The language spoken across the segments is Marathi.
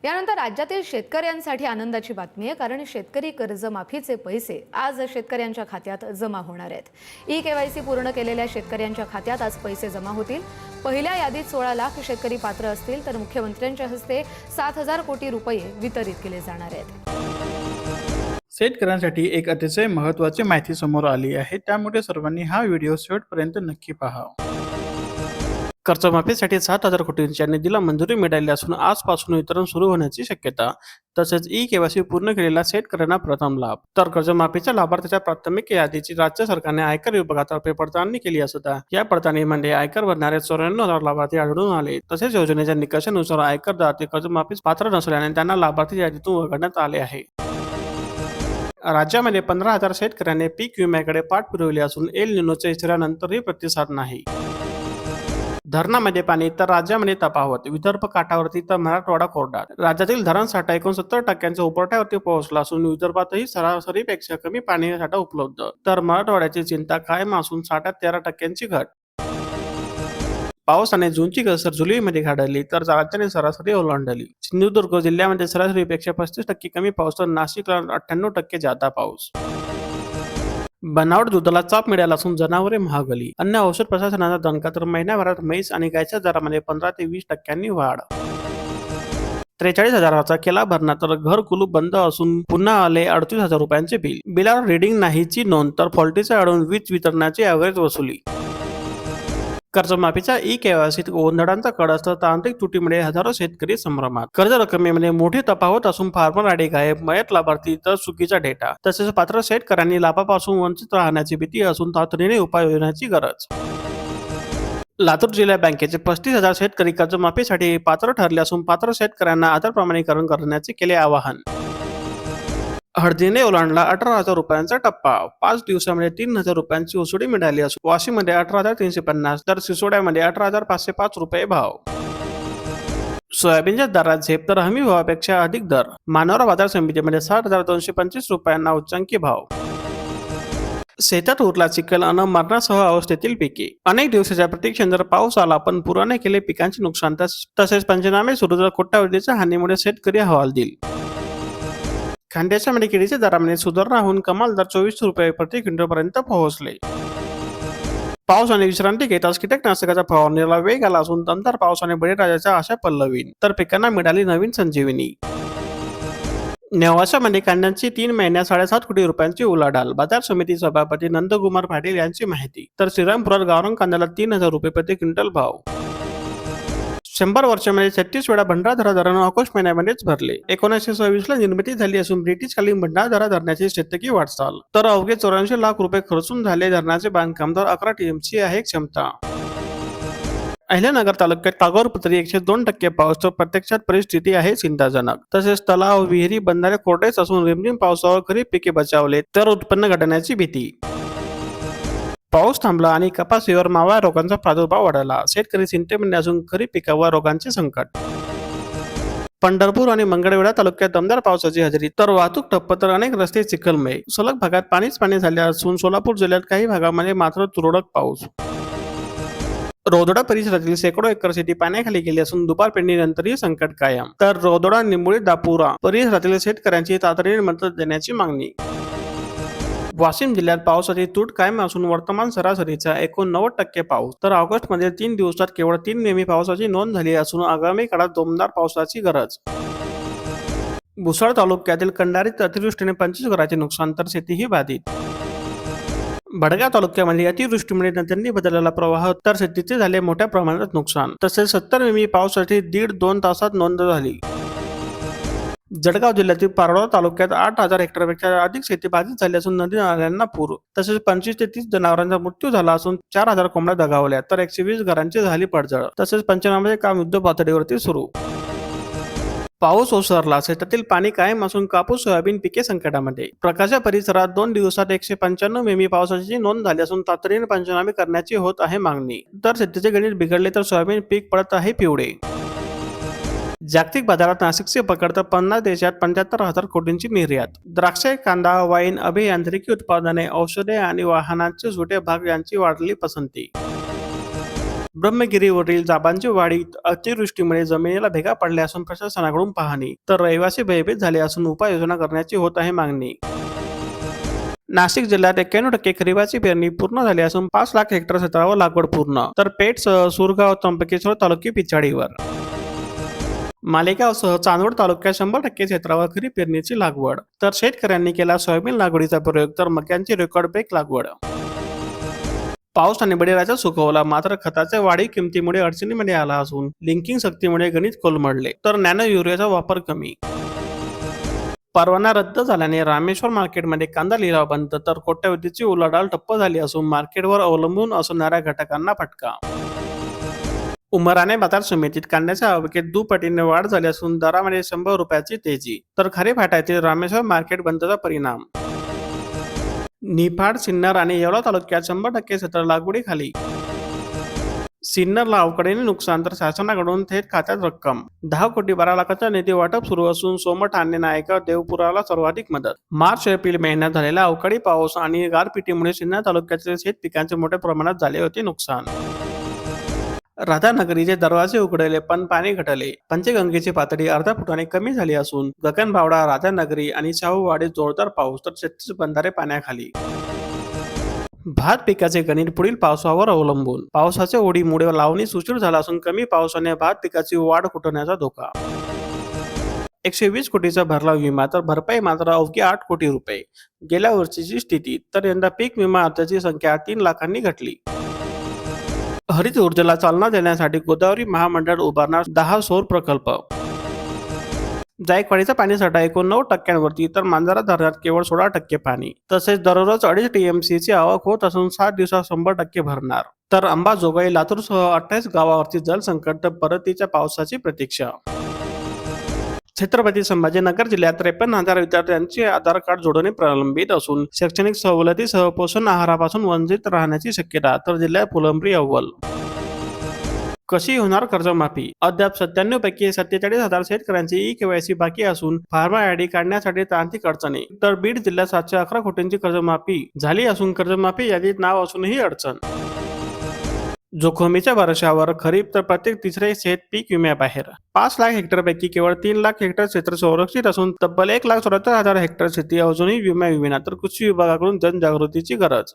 यानंतर राज्यातील शेतकऱ्यांसाठी आनंदाची बातमी आहे, कारण शेतकरी कर्जमाफीचे पैसे आज शेतकऱ्यांच्या खात्यात जमा होणार आहेत। ई-केवायसी पूर्ण केलेल्या शेतकऱ्यांच्या खात्यात आज पैसे जमा होतील। पहिल्या यादीत 16 लाख शेतकरी पात्र असतील, तर मुख्यमंत्र्यांच्या हस्ते 7,000 कोटी रुपये वितरित केले जाणार आहेत। शेतकऱ्यांसाठी एक अतिशय महत्त्वाची माहिती समोर आली आहे, त्यामुळे सर्वांनी हा व्हिडिओ शेवटपर्यंत नक्की पहा। कर्जमाफीसाठी 7,000 कोटींच्या निधीला मंजुरी मिळाली असून आजपासून वितरण सुरू होण्याची शक्यता। तसेच ई-केवायसी पूर्ण केलेल्या शेतकऱ्यांना प्रथम लाभ। तर कर्जमाफीच्या लाभार्थ्यांच्या प्राथमिक यादीची राज्य सरकारने आयकर विभागातर्फे पडताळणी केली असता या पडताळणीमध्ये आयकर भरणारे 94,000 लाभार्थी आढळून आले। तसेच योजनेच्या निकषानुसार आयकरदाते कर्जमाफीस पात्र नसल्याने त्यांना लाभार्थी यादीतून वगळण्यात आले आहे। राज्यामध्ये 15,000 शेतकऱ्यांनी पीक विम्याकडे पाठ फिरवली असून एल निनोच्या इशाऱ्यानंतरही प्रतिसाद नाही। धरणामध्ये पाणी तर राज्यामध्ये तफावत, विदर्भ काठावरती तर मराठवाडा कोरडात। राज्यातील धरणसाठा 69% उपरठ्यावरती पोहोचला असून विदर्भातही सरासरीपेक्षा कमी पाणीसाठा उपलब्ध, तर मराठवाड्याची चिंता कायम असून साठ्यात 13% घट। पावसाने जूनची घसर जुलैमध्ये घडली तर राज्याने सरासरी ओलांडली। सिंधुदुर्ग जिल्ह्यामध्ये सरासरीपेक्षा 35% कमी पाऊस तर नाशिकला 98% जादा पाऊस। बनावट दुधाला चाप मिळाला असून जनावरे महागली। अन्न औषध प्रशासनाचा दणका, तर महिन्याभरात म्हैस आणि गायच्या दरामध्ये 15 ते 20% वाढ। 43,000चा केला भरणा तर घर कुलूप बंद असून पुन्हा आले 38,000 रुपयांचे बिल। बिलावर रीडिंग नाहीची नोंद तर फॉल्टीचा आढळून वीज वितरणाची अवैध वसुली। कर्जमाफीच्या ई-केवायसीत गोंधळांचा कळस तर तांत्रिक त्रुटीमुळे हजारो शेतकरी संभ्रमात। कर्ज रकमेमध्ये मोठी तफावत असून फार्मर आयडी गायब, मयत लाभार्थी तर चुकीचा डेटा। तसेच पात्र शेतकऱ्यांनी लाभापासून वंचित राहण्याची भीती असून तातडीने उपाययोजनाची गरज। लातूर जिल्हा बँकेचे 35,000 शेतकरी कर्जमाफीसाठी पात्र ठरले असून पात्र शेतकऱ्यांना आधार प्रमाणीकरण करण्याचे केले आवाहन। हळदीने ओलांडला 18,000 रुपयांचा टप्पा। 5 दिवसामध्ये 3,000 रुपयांची उसुडी मिळाली असून वाशीमध्ये 18,350 तर सिसोड्यामध्ये 18,505 रुपये भाव। सोयाबीनच्या दरात झेप तर हमी भावापेक्षा अधिक दर। मानोरा बाजार समितीमध्ये 7,225 रुपयांना उच्चांकी भाव। शेतात उरला चिखल अन मरणासह अवस्थेतील पिके। अनेक दिवसाच्या प्रतीक्षेनंतर पाऊस आला, पण पुराने केले पिकांचे नुकसान। तसेच पंचनामे सुरू तर कोट्यावधीच्या हानीमुळे शेतकरी हवालदिल। कांद्याच्या केळीच्या दरामध्ये सुधारणा होऊन कमाल दर 24 रुपये प्रति क्विंटल पर्यंत पोहोचले। पावसाने विश्रांती घेताच कीटकनाशकाच्या फवारणीला वेग आला असून दमदार पावसाने बळीराजाच्या आशा पल्लवीन, तर पिकांना मिळाली नवीन संजीवनी। नेवाशामध्ये कांद्याची 3 महिन्यात 7.5 कोटी रुपयांची उलाढाल। बाजार समिती सभापती नंदकुमार पाटील यांची माहिती। तर श्रीरामपुरात गावरान कांद्याला 3,000 रुपये प्रति क्विंटल भाव। 100 वर्षामध्ये 36 वेळा भंडारदरा धरण ऑगस्ट महिन्यामध्येच भरले। 1926 ला निर्मिती झाली असून ब्रिटिशकालीन भंडारदरा धरणाची शतकी वाटचाल। तर अवघे 84 लाख रुपये खर्चून झाले धरणाचे बांधकाम, तर 11 टीएमसी आहे क्षमता। अहिल्यानगर तालुक्यात कागोरपत्री 102% पाऊस, तर प्रत्यक्षात परिस्थिती आहे चिंताजनक। तसेच तलाव, विहिरी, बंधारे कोरडेच असून रिमझिम पावसावर खरीप पिके बचावले तर उत्पन्न घटण्याची भीती। पाऊस थांबला आणि कपाशीवर मावा रोगांचा प्रादुर्भाव वाढला। शेतकरी चिंतेमध्ये असून खरीप पिकावर रोगांचे संकट। पंढरपूर आणि मंगळवेढा तालुक्यात दमदार पावसाची हजेरी, तर वाहतूक ठप्प तर अनेक रस्ते चिखलमय। सलग भागात पाणीच पाणी झाले असून सोलापूर जिल्ह्यात काही भागामध्ये मात्र तुरळक पाऊस। रोदोडा परिसरातील शेकडो एकर शेती पाण्याखाली गेली असून दुपार पेरणीनंतरही संकट कायम। तर रोदोडा, निंबोळी, दापुरा परिसरातील शेतकऱ्यांची तातडीने मदत देण्याची मागणी। वाशिम जिल्ह्यात पावसाची तूट कायम असून वर्तमान सरासरीचा 89% पाऊस, तर ऑगस्टमध्ये 3 दिवसात केवळ 3 मिमी पावसाची नोंद झाली असून आगामी काळात दमदार पावसाची गरज। भुसावळ तालुक्यातील कंडारीत अतिवृष्टीने 25 घरांचे नुकसान, तर शेतीही बाधित। भडगाव तालुक्यामध्ये अतिवृष्टीमुळे नद्यांनी बदललेला प्रवाह, तर शेतीचे झाले मोठ्या प्रमाणात नुकसान। तसेच 70 मिमी पावसाची 1.5-2 तासात नोंद झाली। जळगाव जिल्ह्यातील पारोळा तालुक्यात 8,000 हेक्टरपेक्षा अधिक शेती बाधित झाली असून नदी नाल्यांना पूर। तसेच 25 ते 30 जनावरांचा मृत्यू झाला असून 4,000 कोंबड्या दगावल्या, तर 120 घरांची झाली पडझड। तसेच पंचनाम्याचे काम युद्ध पातळीवरती सुरू। पाऊस ओसरला, शेतातील पाणी कायम असून कापूस सोयाबीन पिके संकटामध्ये। प्रकाशा परिसरात 2 दिवसात 195 मिमी पावसाची नोंद झाली असून तातडीने पंचनामे करण्याची होत आहे मागणी। तर शेतीचे गणित बिघडले तर सोयाबीन पीक पडत आहे पिवळे। जागतिक बाजारात नाशिकचे पकड, तर 50 देशात 75,000 कोटींची निर्यात। द्राक्षे, कांदा, वाईन, अभियांत्रिकी उत्पादने, औषधे आणि वाहनांचे सुटे भाग यांची वाढली पसंती। ब्रह्मगिरीवरील जाबांची वाढीत अतिवृष्टीमुळे जमिनीला भेगा पडल्या असून प्रशासनाकडून पाहणी तर रहिवासी भयभीत झाले असून उपाययोजना करण्याची होत आहे मागणी. नाशिक जिल्ह्यात 91% खरीपाची पेरणी पूर्ण झाली असून 5 लाख हेक्टर क्षेत्रावर लागवड पूर्ण तर पेठसह सुरगाव त्र्यंबकेश्वर तालुके पिछाडीवर. मालेगावसह चांदवड तालुक्यात 100% क्षेत्रावर खरीप पेरणीची लागवड तर शेतकऱ्यांनी केला सोयाबीन लागवडीचा प्रयोग तर मक्यांची रेकॉर्ड ब्रेक लागवड. पावसाने बळीराजा सुकवला मात्र खताच्या वाढीव किमतीमुळे अडचणीमध्ये आला असून लिंकिंग सक्तीमुळे गणित कोलमडले तर नॅनो युरियाचा वापर कमी. परवाना रद्द झाल्याने रामेश्वर मार्केटमध्ये कांदा लिलाव बंद तर कोट्यवधीची उलाढाल ठप्प झाली असून मार्केटवर अवलंबून असणाऱ्या घटकांना फटका. उमराणे बाजार समितीत कांद्याच्या आवकेत दुपटीने वाढ झाली असून दरामध्ये 100 रुपयाची तेजी तर खरीप हाटातील रामेश्वर मार्केट बंदचा परिणाम. निफाड, सिन्नर आणि येवला तालुक्यात 100% क्षेत्र लागवडीखाली. सिन्नरला अवकाळीने नुकसान तर शासनाकडून थेट खात्यात रक्कम 10 कोटी 12 लाखाचा निधी वाटप सुरू असून सोमठाणे नायगाव देवपुराला सर्वाधिक मदत. मार्च एप्रिल महिन्यात झालेला अवकाळी पाऊस आणि गारपिटीमुळे सिन्नर तालुक्यातील शेत पिकांचे मोठ्या प्रमाणात झाले होते नुकसान. राधानगरीचे दरवाजे उघडले पण पाणी घटले. पंचगंगेची पातळी अर्धा फुटाने कमी झाली असून गगनबावडा, राधानगरी आणि शाहूवाडीत जोरदार पाऊस तर 36 बंधारे पाण्याखाली. भात पिकाचे गणित पुढील पावसावर अवलंबून. पावसाच्या ओढीमुळे लावणी उशीर झाला असून कमी पावसाने भात पिकाची वाढ खुंटण्याचा धोका. 120 कोटीचा भरला विमा तर भरपाई मात्र अवघी 8 कोटी रुपये. गेल्या वर्षीची स्थिती तर यंदा पीक विमा अर्जाची संख्या 3 लाखांनी घटली. हरित ऊर्जेला चालना देण्यासाठी गोदावरी महामंडळ उभारणार 10 सौर प्रकल्प. जायकवाडीचा पाणीसाठा एकूण 9% तर मांजरा धरणात केवळ 16% पाणी. तसेच दररोज 2.5 TMCची आवक होत असून 7 दिवसात 100% भरणार. तर अंबाजोगाई, लातूरसह 28 गावावरची जलसंकट तर परतीच्या पावसाची प्रतीक्षा. छत्रपती संभाजीनगर जिल्ह्यात 53,000 विद्यार्थ्यांची आधार कार्ड जोडणी प्रलंबित असून शैक्षणिक सवलतीसह पोषण आहारापासून वंचित राहण्याची शक्यता तर जिल्ह्यात फुलंब्री अव्वल. कशी होणार कर्जमाफी? अद्याप 97 पैकी 47,000 शेतकऱ्यांची ई-केवायसी बाकी असून फार्मा आयडी काढण्यासाठी तांत्रिक अडचणी तर बीड जिल्ह्यात 711 कोटींची कर्जमाफी झाली असून कर्जमाफी यादीत नाव असूनही अडचण. जोखमीच्या भरोश्यावर खरीप तर प्रत्येक तिसरे शेत पीक विम्याबाहेर. 5 लाख हेक्टरपैकी केवळ 3 लाख हेक्टर क्षेत्र संरक्षित असून तब्बल 1,74,000 हेक्टर शेती अजूनही विम्याविना तर कृषी विभागाकडून जनजागृतीची गरज.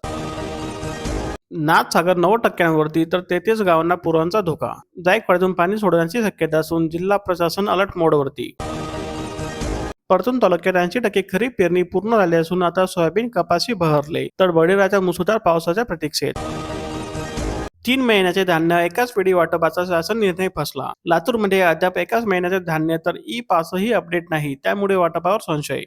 नाथसागर 9% तर 33 गावांना पुरांचा धोका. जायकवाडीतून पाणी सोडण्याची शक्यता असून जिल्हा प्रशासन अलर्ट मोडवरती. परतूर तालुक्यात 80% खरीप पेरणी पूर्ण झाली असून आता सोयाबीन कपाशी बहरले तर बळीराजा मुसळधार पावसाच्या प्रतीक्षेत. 3 महिन्याचे धान्य एकाच वेळी वाटपाचा शासन निर्णय फसला. लातूरमध्ये अद्याप एकाच महिन्याचे धान्य तर ई-पासही अपडेट नाही त्यामुळे वाटपावर संशय.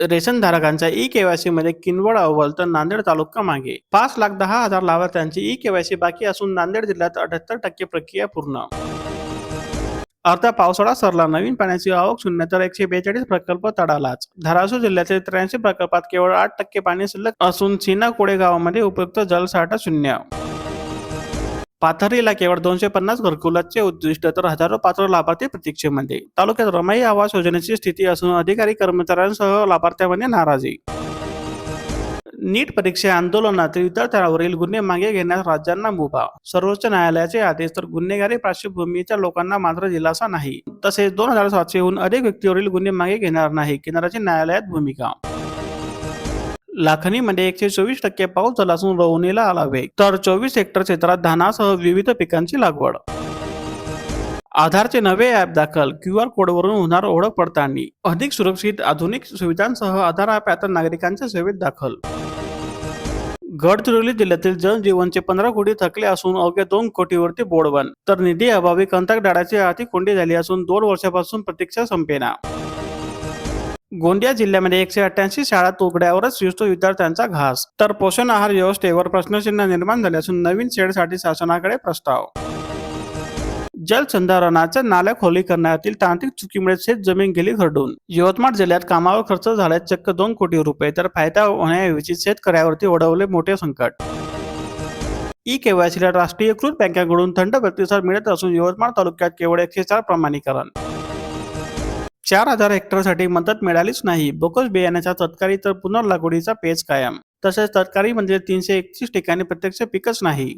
रेशन धारकांच्या ई-केवायसी मध्ये किनवट अव्वल तर नांदेड तालुका मागे. 5,10,000 लाभार्थ्यांची ई-केवायसी बाकी असून नांदेड जिल्ह्यात 78% प्रक्रिया पूर्ण. अर्धा पावसाळा सरला, नवीन पाण्याची आवक शून्य तर 142 प्रकल्प तडालाच. धाराशिव जिल्ह्यातील 83 प्रकल्पात केवळ 8% पाणी शिल्लक असून सीना कोडे गावामध्ये उपयुक्त जलसाठा शून्य. पाथर्डीला केवळ 250 घरकुलाचे उद्दिष्ट तर हजारो पात्र लाभार्थी प्रतीक्षेमध्ये. तालुक्यात रमाई आवास योजनेची स्थिती असून अधिकारी कर्मचाऱ्यांसह लाभार्थ्यांमध्ये नाराजी. नीट परीक्षा आंदोलनातील विद्यार्थ्यांवरील गुन्हे मागे घेण्यास राज्यांना मुभा. सर्वोच्च न्यायालयाचे आदेश तर गुन्हेगारी पार्श्वभूमीच्या लोकांना मात्र दिलासा नाही. तसेच 2,700 हून अधिक व्यक्तीवरील गुन्हे मागे घेणार नाही केंद्राची न्यायालयात भूमिका. लाखनीमध्ये 124% पाऊस झाला असून रोवणीला आला वेग तर 24 हेक्टर क्षेत्रात धानासह विविध पिकांची लागवड. आधारचे नवे ॲप दाखल, QR कोडवरून होणार ओळख पडताळणी. अधिक सुरक्षित आधुनिक सुविधांसह आधार ॲप आता नागरिकांच्या सेवेत दाखल. गडचिरोली जिल्ह्यातील जनजीवनचे 15 कोटी थकले असून अवघ्या 2 कोटीवरती बोर्डबंद तर निधी अभावी कंत्राटदाराची आर्थिक कोंडी झाली असून 2 वर्षापासून प्रतीक्षा संपेना. गोंदिया जिल्ह्यामध्ये 188 शाळा उघड्यावरच शिवतो विद्यार्थ्यांचा घास तर पोषण आहार व्यवस्थेवर प्रश्नचिन्ह निर्माण झाले असून नवीन शेडसाठी शासनाकडे प्रस्ताव. जलसंधारणाच्या नाल्या खोलीकरणातील तांत्रिक चुकीमुळे शेत जमीन गेली खरडून. यवतमाळ जिल्ह्यात कामावर खर्च झाला चक्क 2 कोटी रुपये तर फायदा होण्याऐवजी शेतकऱ्यावरती ओढवले मोठे संकट. ई-केवायसीला राष्ट्रीयकृत बँकांकडून थंड प्रतिसाद मिळत असून यवतमाळ तालुक्यात केवळ 104 प्रमाणीकरण. 4,000 हेक्टरसाठी मदत मिळालीच नाही. बोगस बियाण्याच्या तत्कारी तर पुनर्लागवडीचा पेच कायम. तसेच तत्कारीमध्ये 331 ठिकाणी प्रत्यक्ष पिकच नाही.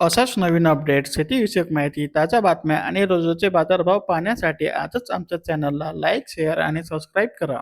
अशाच नवीन अपडेट, शेतीविषयक माहिती, ताज्या बातम्या आणि रोजचे बाजारभाव पाहण्यासाठी आजच आमच्या चॅनलला लाईक, शेअर आणि सबस्क्राईब करा.